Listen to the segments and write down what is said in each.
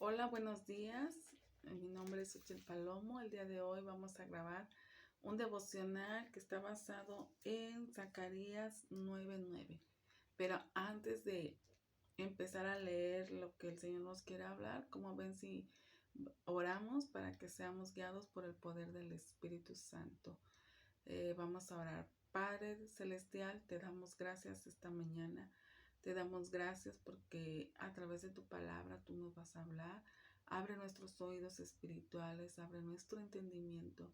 Hola, buenos días. Mi nombre es Uchel Palomo. El día de hoy vamos a grabar un devocional que está basado en Zacarías 9:9. Pero antes de empezar a leer lo que el Señor nos quiere hablar, como ven si oramos para que seamos guiados por el poder del Espíritu Santo. Vamos a orar. Padre Celestial, te damos gracias esta mañana. Te damos gracias porque a través de tu palabra tú nos vas a hablar. Abre nuestros oídos espirituales, abre nuestro entendimiento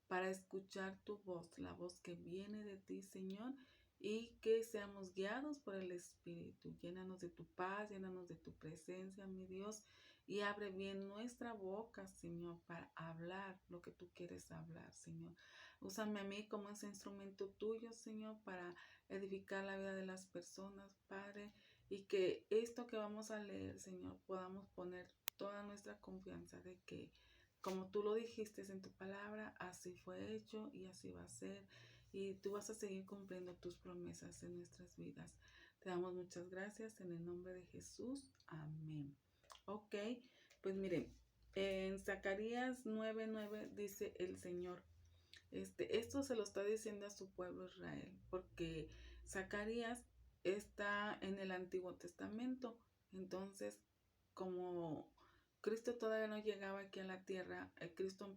para escuchar tu voz, la voz que viene de ti, Señor, y que seamos guiados por el Espíritu. Llénanos de tu paz, llénanos de tu presencia, mi Dios, y abre bien nuestra boca, Señor, para hablar lo que tú quieres hablar, Señor. Úsame a mí como ese instrumento tuyo, Señor, para edificar la vida de las personas, Padre, y que esto que vamos a leer, Señor, podamos poner toda nuestra confianza de que, como tú lo dijiste en tu palabra, así fue hecho y así va a ser. Y tú vas a seguir cumpliendo tus promesas en nuestras vidas. Te damos muchas gracias en el nombre de Jesús. Amén. Ok, pues miren, en Zacarías 9:9 dice el Señor. Esto se lo está diciendo a su pueblo Israel, porque Zacarías está en el Antiguo Testamento. Entonces, como Cristo todavía no llegaba aquí a la tierra, Cristo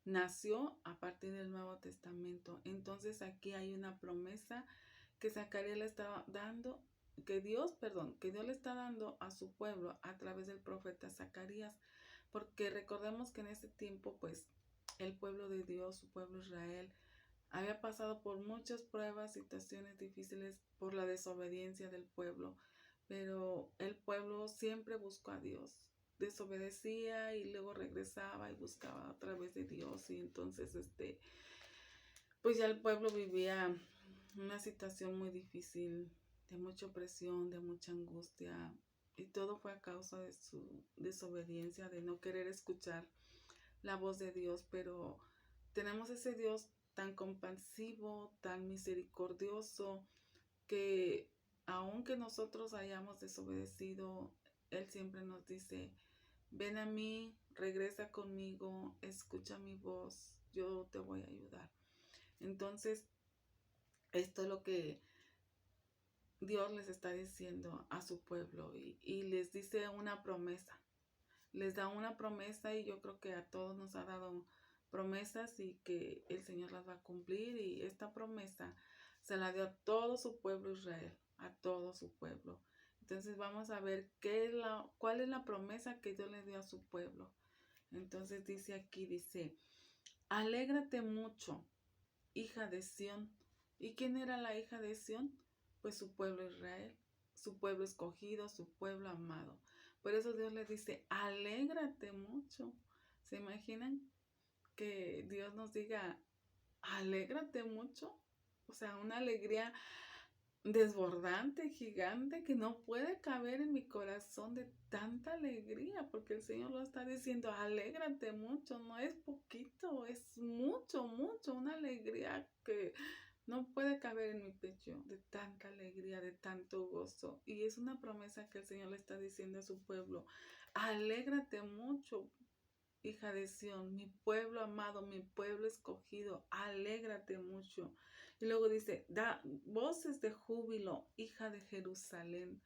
nació a partir del Nuevo Testamento. Entonces aquí hay una promesa que Zacarías le estaba dando, que Dios le está dando a su pueblo a través del profeta Zacarías, porque recordemos que en ese tiempo, pues, el pueblo de Dios, su pueblo Israel, había pasado por muchas pruebas, situaciones difíciles por la desobediencia del pueblo, pero el pueblo siempre buscó a Dios. Desobedecía y luego regresaba y buscaba a través de Dios, y entonces pues ya el pueblo vivía una situación muy difícil, de mucha opresión, de mucha angustia, y todo fue a causa de su desobediencia, de no querer escuchar la voz de Dios. Pero tenemos ese Dios tan compasivo, tan misericordioso, que aunque nosotros hayamos desobedecido, Él siempre nos dice: ven a mí, regresa conmigo, escucha mi voz, yo te voy a ayudar. Entonces, esto es lo que Dios les está diciendo a su pueblo, y les dice una promesa. Les da una promesa, y yo creo que a todos nos ha dado promesas y que el Señor las va a cumplir. Y esta promesa se la dio a todo su pueblo Israel, a todo su pueblo. Entonces vamos a ver cuál es la promesa que Dios le dio a su pueblo. Entonces dice, alégrate mucho, hija de Sión. ¿Y quién era la hija de Sión? Pues su pueblo Israel, su pueblo escogido, su pueblo amado. Por eso Dios le dice, alégrate mucho. ¿Se imaginan que Dios nos diga, alégrate mucho? O sea, una alegría desbordante, gigante, que no puede caber en mi corazón de tanta alegría, porque el Señor lo está diciendo, alégrate mucho, no es poquito, es mucho, mucho, una alegría que no puede caber en mi pecho, de tanta alegría, de tanto gozo. Y es una promesa que el Señor le está diciendo a su pueblo, alégrate mucho, hija de Sión, mi pueblo amado, mi pueblo escogido, alégrate mucho. Y luego dice, da voces de júbilo, hija de Jerusalén.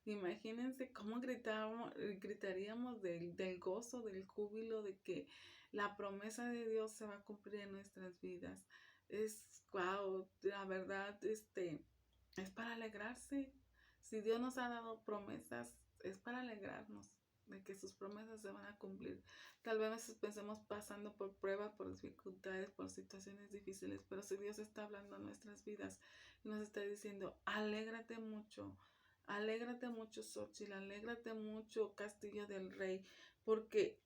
Imagínense cómo gritaríamos del gozo, del júbilo, de que la promesa de Dios se va a cumplir en nuestras vidas. Wow, la verdad, es para alegrarse. Si Dios nos ha dado promesas, es para alegrarnos de que sus promesas se van a cumplir. Tal vez pensemos pasando por pruebas, por dificultades, por situaciones difíciles, pero si Dios está hablando a nuestras vidas y nos está diciendo, alégrate mucho, Xochitl, alégrate mucho, Castillo del Rey, porque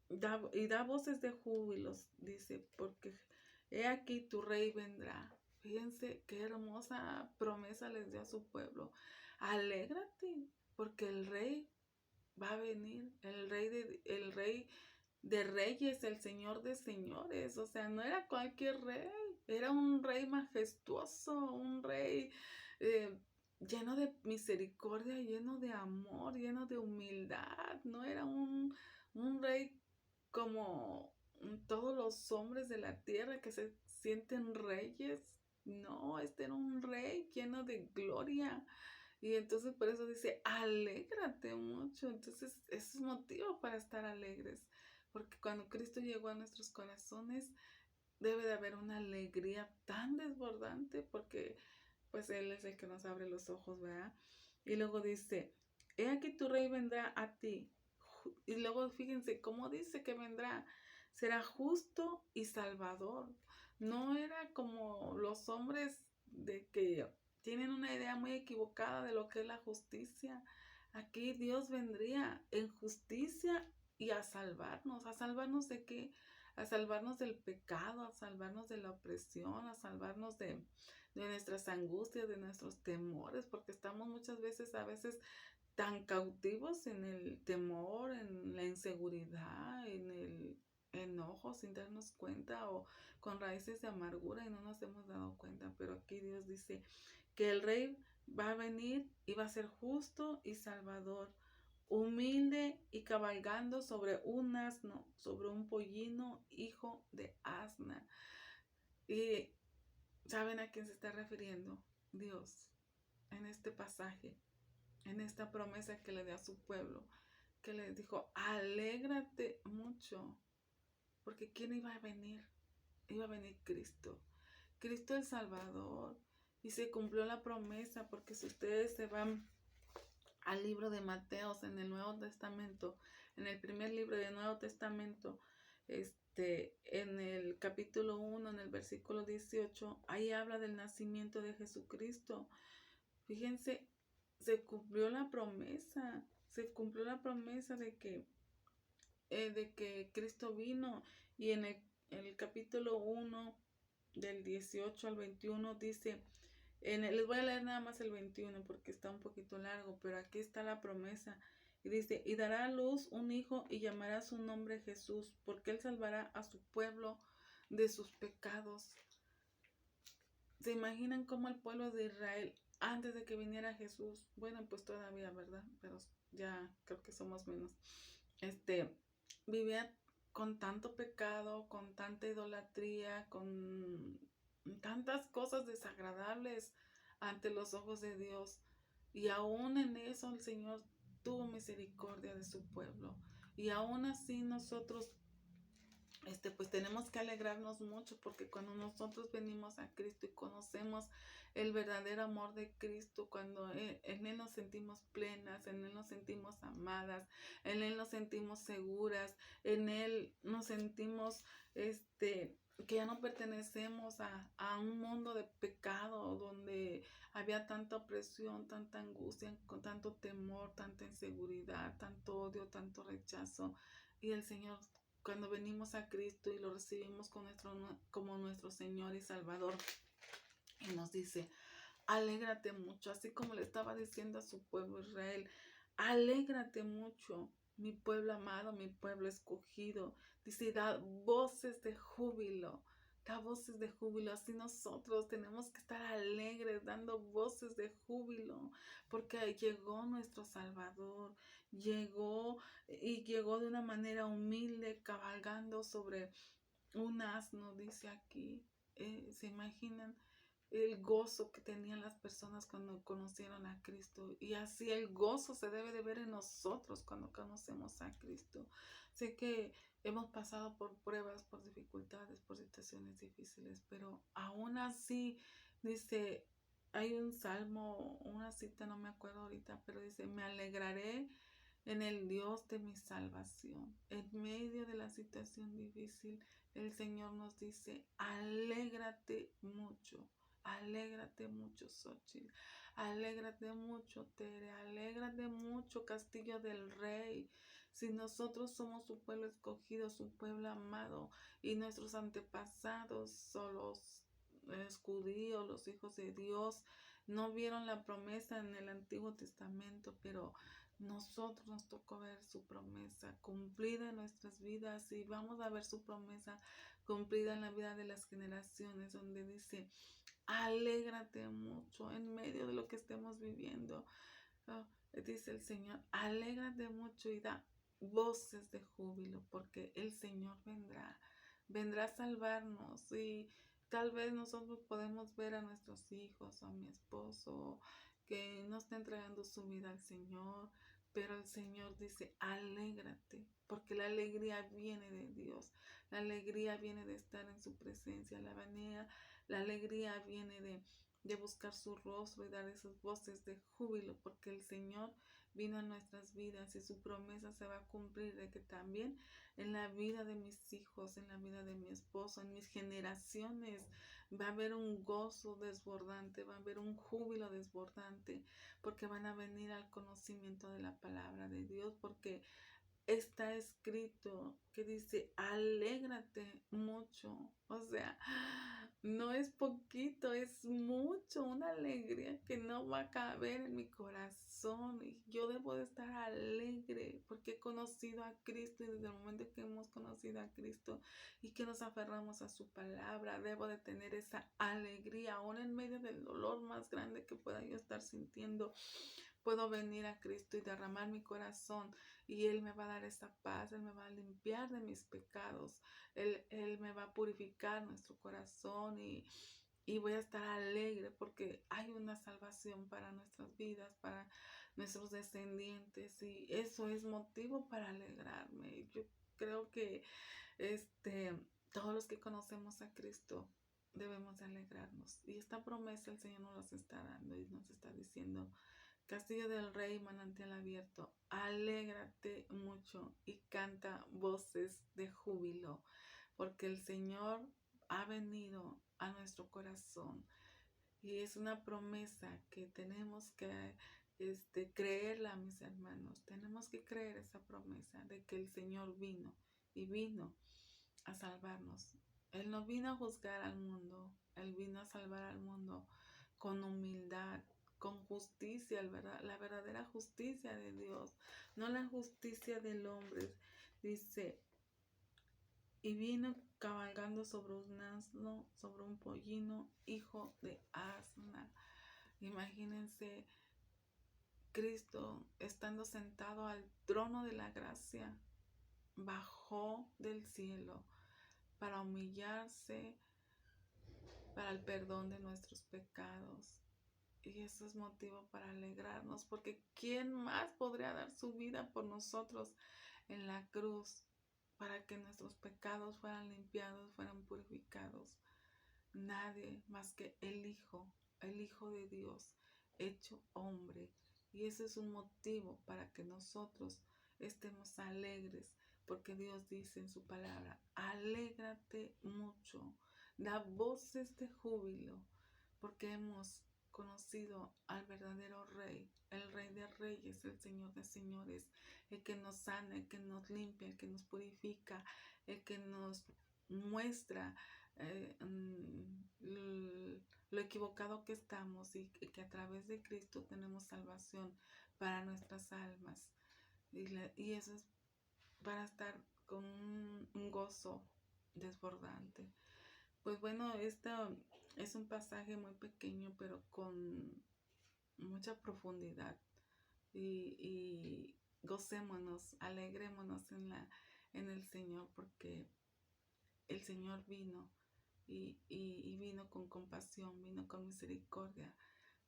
da voces de júbilos, dice, porque he aquí tu rey vendrá. Fíjense qué hermosa promesa les dio a su pueblo. Alégrate, porque el rey va a venir, el rey de reyes, el señor de señores. O sea, no era cualquier rey, era un rey majestuoso, un rey eh, lleno de misericordia, lleno de amor, lleno de humildad. No era un un rey como todos los hombres de la tierra que se sienten reyes. No, este era un rey lleno de gloria. Y entonces por eso dice, alégrate mucho. Entonces, eso es motivo para estar alegres. Porque cuando Cristo llegó a nuestros corazones, debe de haber una alegría tan desbordante porque pues Él es el que nos abre los ojos, ¿verdad? Y luego dice, he aquí tu rey vendrá a ti. Y luego fíjense cómo dice que vendrá. Será justo y salvador. No era como los hombres de que tienen una idea muy equivocada de lo que es la justicia. Aquí Dios vendría en justicia y a salvarnos. ¿A salvarnos de qué? A salvarnos del pecado, a salvarnos de la opresión, a salvarnos de nuestras angustias, de nuestros temores, porque estamos muchas veces, a veces, tan cautivos en el temor, en la inseguridad, en el enojo sin darnos cuenta o con raíces de amargura y no nos hemos dado cuenta. Pero aquí Dios dice que el rey va a venir y va a ser justo y salvador, humilde y cabalgando sobre un asno, sobre un pollino, hijo de asna. Y ¿saben a quién se está refiriendo Dios en este pasaje? En esta promesa que le dio a su pueblo, que le dijo, alégrate mucho, porque ¿quién iba a venir? Iba a venir Cristo, Cristo el Salvador, y se cumplió la promesa, porque si ustedes se van al libro de Mateos en el Nuevo Testamento, en el primer libro del Nuevo Testamento, en el capítulo 1, en el versículo 18, ahí habla del nacimiento de Jesucristo. Fíjense, se cumplió la promesa de que Cristo vino. Y en el capítulo 1, del 18 al 21, dice, les voy a leer nada más el 21 porque está un poquito largo, pero aquí está la promesa. Y dice, y dará a luz un hijo y llamará su nombre Jesús, porque él salvará a su pueblo de sus pecados. ¿Se imaginan cómo el pueblo de Israel, antes de que viniera Jesús, bueno, pues todavía, ¿verdad? Pero ya creo que somos menos, vivía con tanto pecado, con tanta idolatría, con tantas cosas desagradables ante los ojos de Dios. Y aún en eso el Señor tuvo misericordia de su pueblo. Y aún así nosotros pues tenemos que alegrarnos mucho porque cuando nosotros venimos a Cristo y conocemos el verdadero amor de Cristo, cuando en Él nos sentimos plenas, en Él nos sentimos amadas, en Él nos sentimos seguras, en Él nos sentimos que ya no pertenecemos a un mundo de pecado donde había tanta opresión, tanta angustia, con tanto temor, tanta inseguridad, tanto odio, tanto rechazo. Y el Señor, cuando venimos a Cristo y lo recibimos como nuestro Señor y Salvador, y nos dice, alégrate mucho, así como le estaba diciendo a su pueblo Israel, alégrate mucho, mi pueblo amado, mi pueblo escogido. Dice, da voces de júbilo. Da voces de júbilo, así nosotros tenemos que estar alegres, dando voces de júbilo, porque llegó nuestro Salvador, llegó y llegó de una manera humilde, cabalgando sobre un asno, dice aquí. ¿Se imaginan el gozo que tenían las personas cuando conocieron a Cristo? Y así el gozo se debe de ver en nosotros cuando conocemos a Cristo. Sé que hemos pasado por pruebas, por dificultades, por situaciones difíciles, pero aún así, dice, hay un salmo, una cita, no me acuerdo ahorita, pero dice, me alegraré en el Dios de mi salvación. En medio de la situación difícil, el Señor nos dice, alégrate mucho, Xochitl, alégrate mucho, Tere, alégrate mucho, Castillo del Rey. Si nosotros somos su pueblo escogido, su pueblo amado, y nuestros antepasados son los judíos, los hijos de Dios, no vieron la promesa en el Antiguo Testamento, pero nosotros nos tocó ver su promesa cumplida en nuestras vidas y vamos a ver su promesa cumplida en la vida de las generaciones, donde dice, alégrate mucho en medio de lo que estemos viviendo. Dice el Señor, alégrate mucho y da voces de júbilo, porque el Señor vendrá a salvarnos. Y tal vez nosotros podemos ver a nuestros hijos o a mi esposo que no está entregando su vida al Señor, pero el Señor dice, alégrate, porque la alegría viene de Dios, la alegría viene de estar en su presencia, la alegría viene de buscar su rostro y dar esas voces de júbilo, porque el Señor vino a nuestras vidas y su promesa se va a cumplir de que también en la vida de mis hijos, en la vida de mi esposo, en mis generaciones, va a haber un gozo desbordante, va a haber un júbilo desbordante, porque van a venir al conocimiento de la palabra de Dios, porque está escrito que dice, alégrate mucho. O sea, no es poquito, es mucho, una alegría que no va a caber en mi corazón. Y yo debo de estar alegre porque he conocido a Cristo y desde el momento que hemos conocido a Cristo y que nos aferramos a su palabra, debo de tener esa alegría, aún en medio del dolor más grande que pueda yo estar sintiendo. Puedo venir a Cristo y derramar mi corazón y Él me va a dar esa paz, Él me va a limpiar de mis pecados, Él me va a purificar nuestro corazón y voy a estar alegre porque hay una salvación para nuestras vidas, para nuestros descendientes y eso es motivo para alegrarme. Yo creo que todos los que conocemos a Cristo debemos de alegrarnos y esta promesa el Señor nos las está dando y nos está diciendo, Castillo del Rey, manantial abierto, alégrate mucho y canta voces de júbilo, porque el Señor ha venido a nuestro corazón y es una promesa que tenemos que creerla, mis hermanos. Tenemos que creer esa promesa de que el Señor vino y vino a salvarnos. Él no vino a juzgar al mundo, Él vino a salvar al mundo con humildad, con justicia, la verdadera justicia de Dios, no la justicia del hombre. Dice, y vino cabalgando sobre un asno, sobre un pollino, hijo de asna. Imagínense Cristo estando sentado al trono de la gracia, bajó del cielo para humillarse, para el perdón de nuestros pecados. Y eso es motivo para alegrarnos, porque ¿quién más podría dar su vida por nosotros en la cruz para que nuestros pecados fueran limpiados, fueran purificados? Nadie más que el Hijo de Dios, hecho hombre. Y ese es un motivo para que nosotros estemos alegres, porque Dios dice en su palabra, alégrate mucho, da voces de júbilo, porque hemos conocido al verdadero Rey, el Rey de Reyes, el Señor de Señores, el que nos sana, el que nos limpia, el que nos purifica, el que nos muestra lo equivocado que estamos y que a través de Cristo tenemos salvación para nuestras almas. Y eso es para estar con un gozo desbordante. Pues bueno, esto es un pasaje muy pequeño, pero con mucha profundidad. Y gocémonos, alegrémonos en el Señor, porque el Señor vino y vino con compasión, vino con misericordia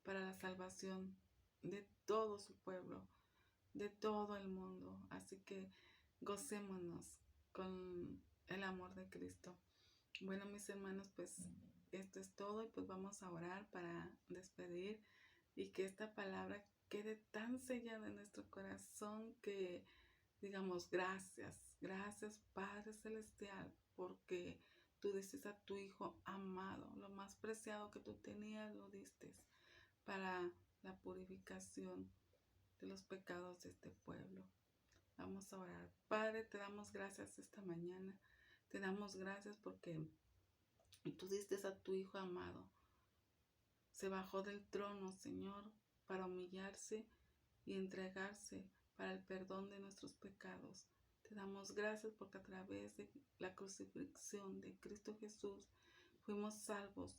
para la salvación de todo su pueblo, de todo el mundo. Así que gocémonos con el amor de Cristo. Bueno, mis hermanos, pues esto es todo y pues vamos a orar para despedir y que esta palabra quede tan sellada en nuestro corazón que digamos gracias, gracias Padre Celestial, porque tú diste a tu Hijo amado, lo más preciado que tú tenías lo diste para la purificación de los pecados de este pueblo. Vamos a orar. Padre, te damos gracias esta mañana. Te damos gracias porque tú diste a tu Hijo amado. Se bajó del trono, Señor, para humillarse y entregarse para el perdón de nuestros pecados. Te damos gracias porque a través de la crucifixión de Cristo Jesús fuimos salvos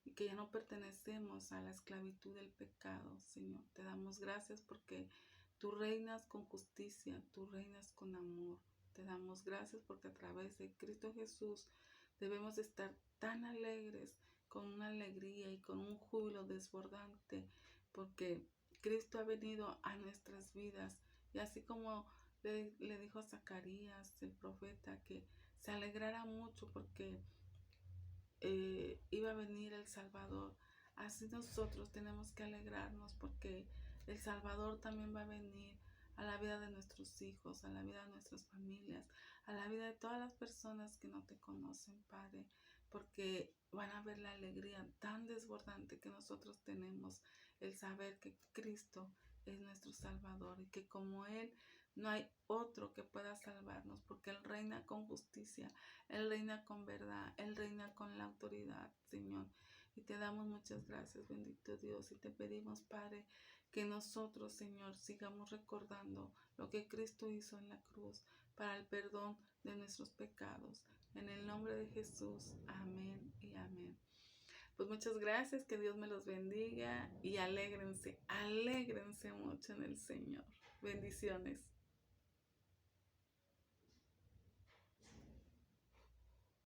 y que ya no pertenecemos a la esclavitud del pecado, Señor. Te damos gracias porque Tú reinas con justicia, tú reinas con amor. Te damos gracias porque a través de Cristo Jesús debemos estar tan alegres, con una alegría y con un júbilo desbordante, porque Cristo ha venido a nuestras vidas. Y así como le dijo a Zacarías, el profeta, que se alegrara mucho porque iba a venir el Salvador. Así nosotros tenemos que alegrarnos porque el Salvador también va a venir a la vida de nuestros hijos, a la vida de nuestras familias, a la vida de todas las personas que no te conocen, Padre, porque van a ver la alegría tan desbordante que nosotros tenemos, el saber que Cristo es nuestro Salvador y que como Él no hay otro que pueda salvarnos, porque Él reina con justicia, Él reina con verdad, Él reina con la autoridad, Señor. Y te damos muchas gracias, bendito Dios. Y te pedimos, Padre, que nosotros, Señor, sigamos recordando lo que Cristo hizo en la cruz para el perdón de nuestros pecados. En el nombre de Jesús, amén y amén. Pues muchas gracias, que Dios me los bendiga y alégrense mucho en el Señor. Bendiciones.